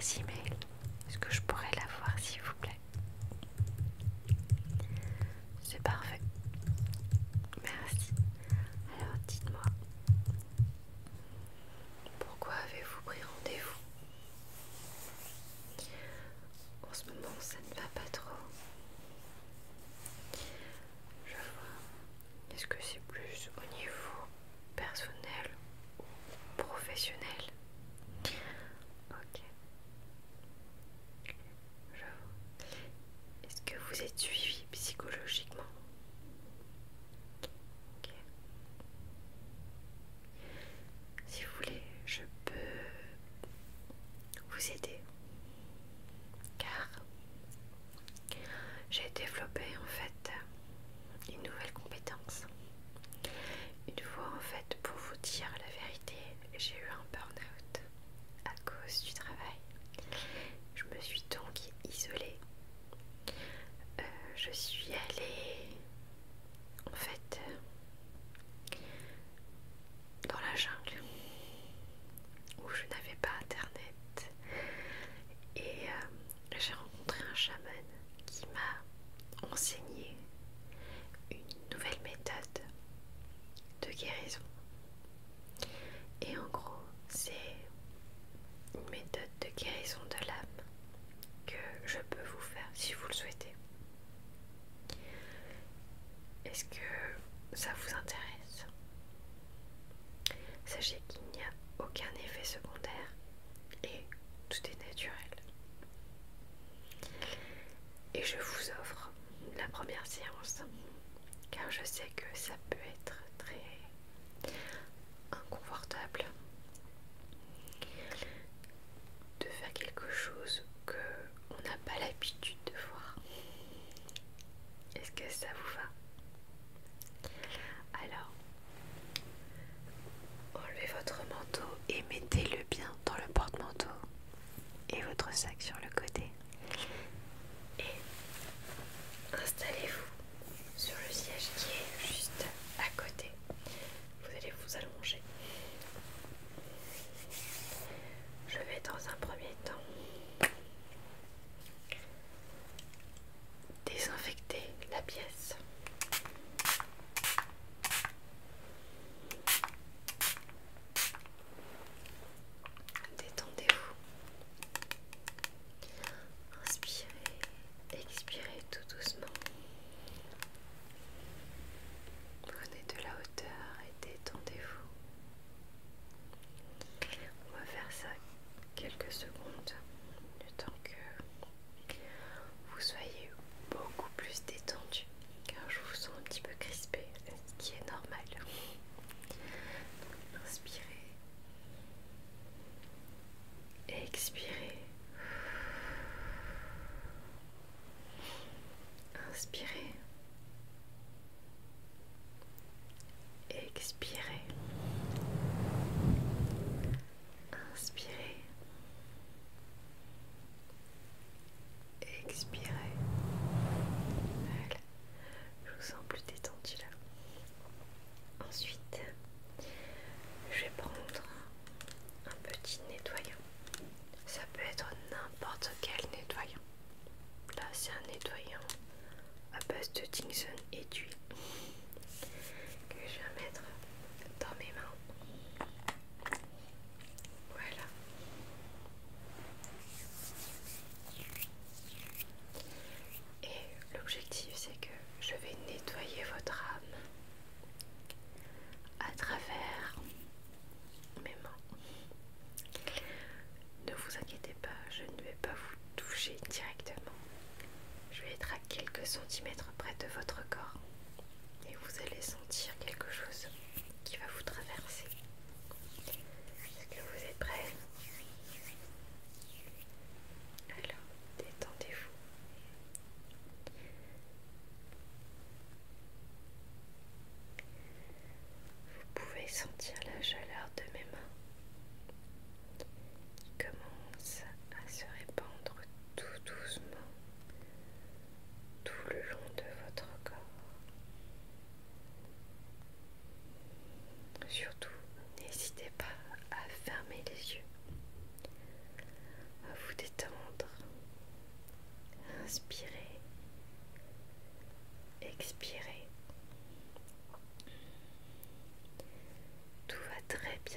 adresse email? Est-ce que je pourrais la voir s'il vous plaît? C'est parfait. Merci. Alors dites-moi, pourquoi avez-vous pris rendez-vous? En ce moment ça ne va pas trop. Je vois. Est-ce que c'est plus au niveau personnel ou professionnel? Ok. Je vois. Est-ce que vous êtes suivi psychologiquement? Ok. Si vous voulez, je peux vous aider. Car j'ai développé en fait une nouvelle compétence. Une fois en fait, pour vous dire la vérité, j'ai eu un burn-out à cause du travail. Je me suis donc isolée. Je suis allée en fait dans la jungle où je n'avais pas internet et j'ai rencontré un chaman qui m'a enseigné une nouvelle méthode de guérison. Et en gros, c'est une méthode de guérison de l'âme que je peux vous faire si vous le souhaitez. Est-ce que ça vous intéresse? Sachez qu'il n'y a aucun effet secondaire et tout est naturel. Et je vous offre la première séance car je sais que ça peut être très inconfortable de faire quelque chose que on n'a pas l'habitude de voir. Est-ce que ça vous va? Alors, enlevez votre manteau et mettez-le bien dans le porte-manteau et votre sac sur le côté. Et installez-vous sur le siège qui est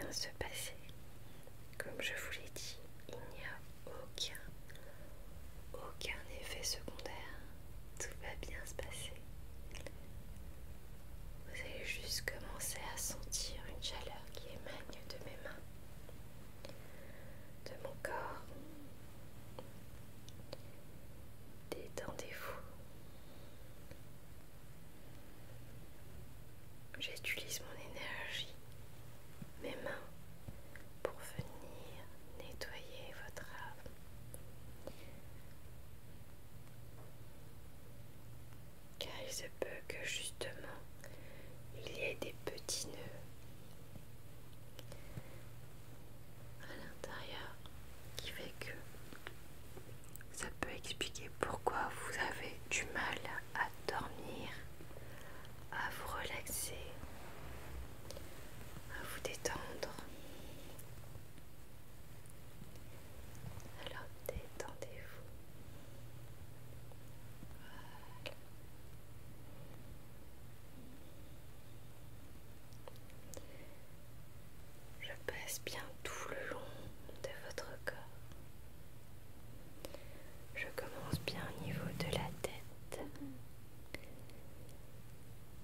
bien se passer. Comme je vous l'ai dit, il n'y a aucun effet secondaire. Tout va bien se passer. Vous allez juste commencer à sentir une chaleur qui émane de mes mains, de mon corps. Détendez-vous. J'utilise mon énergie, mes mains, pour venir nettoyer votre âme. Car il se peut que justement il y ait des petits nœuds à l'intérieur qui fait que ça peut expliquer pourquoi vous avez du mal à dormir, à vous relaxer, à vous détendre. Alors détendez-vous. Voilà. Je passe bien tout le long de votre corps. Je commence bien au niveau de la tête.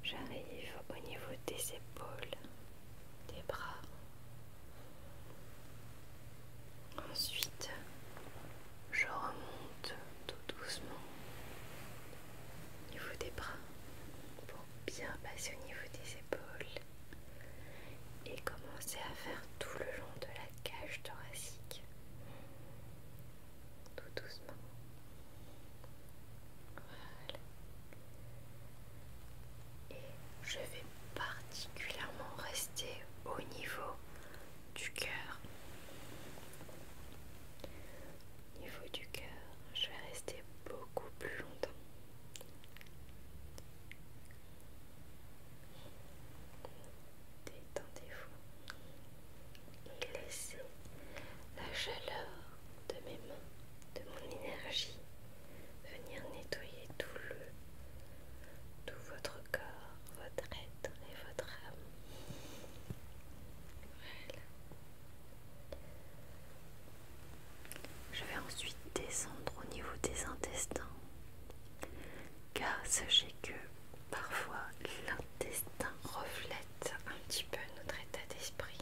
J'arrive au niveau des épaules, des bras. Ensuite, je remonte tout doucement au niveau des bras pour bien passer au niveau des épaules et commencer à faire tout le long de la cage thoracique. Tout doucement. Voilà. Et je vais particulièrement rester au niveau du cœur. Au niveau du cœur, je vais rester beaucoup plus longtemps. Détendez-vous et laissez la chaleur de mes mains, de mon énergie, venir nettoyer tout votre corps, votre être et votre âme. Voilà. Je vais ensuite descendre au niveau des intestins, car sachez que parfois l'intestin reflète un petit peu notre état d'esprit,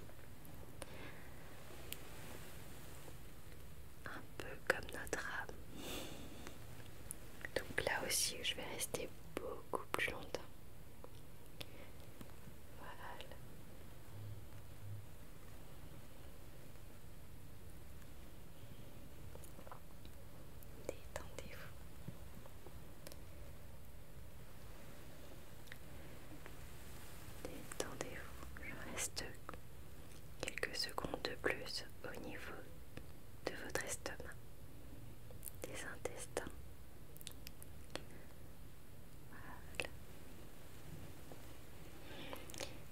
un peu comme notre âme. Donc là aussi je vais rester beaucoup plus longtemps. Voilà. Détendez-vous. Détendez-vous. Je reste quelques secondes de plus au niveau de votre estomac, des intestins. Voilà.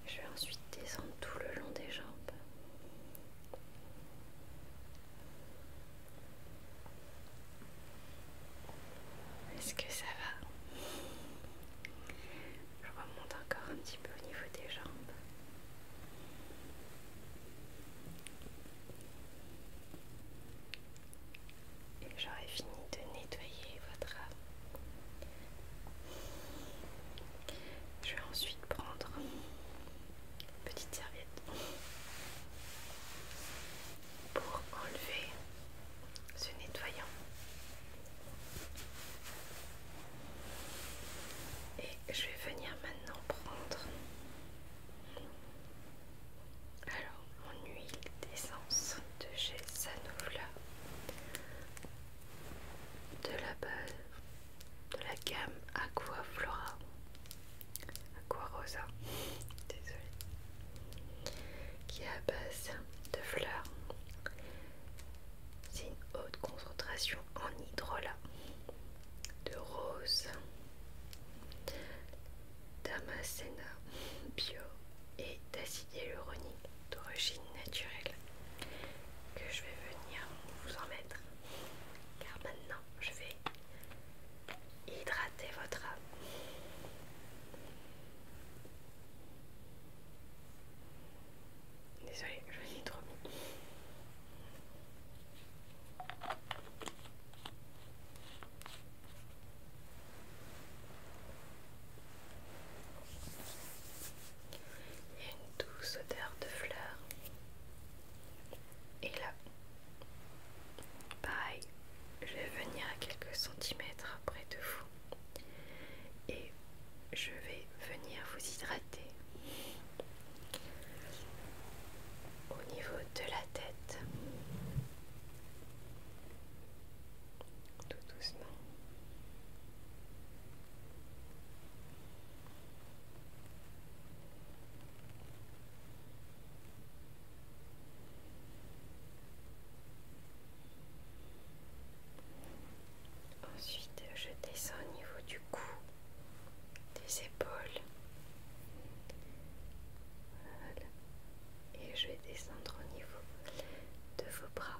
Je vais ensuite descendre tout le long des jambes. Est-ce que ça va? Je remonte encore un petit peu au niveau des jambes. Et j'aurai fini de nettoyer votre âme. Je vais ensuite prendre une petite serviette pour enlever ce nettoyant. Et je vais venir maintenant prendre mon huile d'essence de chez Sanoufla, de la base de la gamme Aquaflora, Aquarosa, désolée, qui est à base de fleurs. C'est une haute concentration en hydrolat, de rose, d'amascena bio et d'acide hyaluronique d'origine naturelle, que je vais venir vous en mettre, car maintenant je vais hydrater votre âme. Désolée, je vais descendre au niveau de vos bras.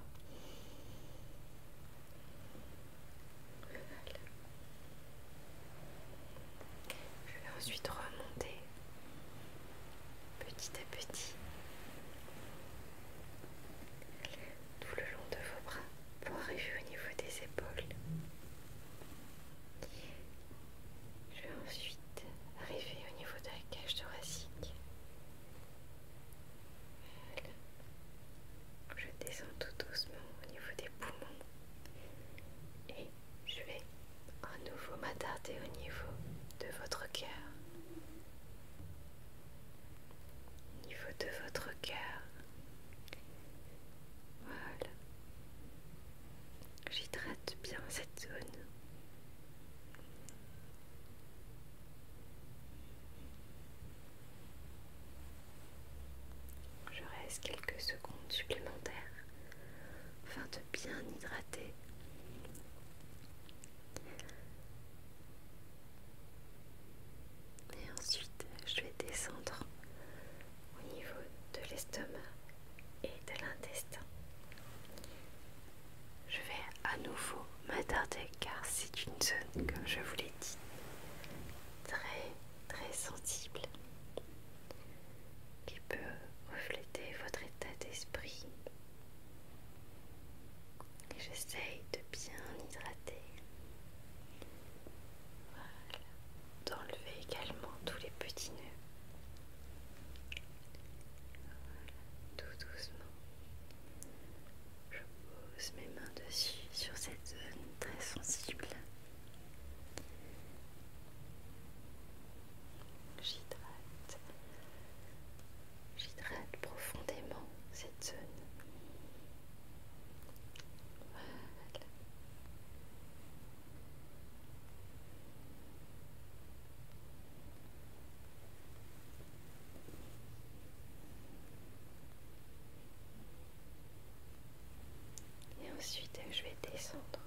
Voilà. Je vais ensuite remonter petit à petit tout le long de vos bras pour arriver au niveau des épaules. Je vais ensuite arriver au niveau de la cage thoracique. Voilà. Je descends tout doucement au niveau des poumons et je vais à nouveau m'attarder au niveau de votre cœur. Au niveau de votre cœur. Voilà. J'hydrate bien cette zone. Je reste quelques secondes supplémentaires afin de bien hydrater. Et ensuite, je vais descendre au niveau de l'estomac et de l'intestin. Je vais à nouveau m'attarder car c'est une zone, comme je vous l'ai dit, très sensible qui peut refléter votre état d'esprit. Et j'essaye de bien hydrater. Voilà. D'enlever également tous les petits nœuds. Voilà. Tout doucement. Je pose mes mains dessus sur cette zone très sensible. J'hydrate profondément cette zone. Voilà. Et ensuite, je vais descendre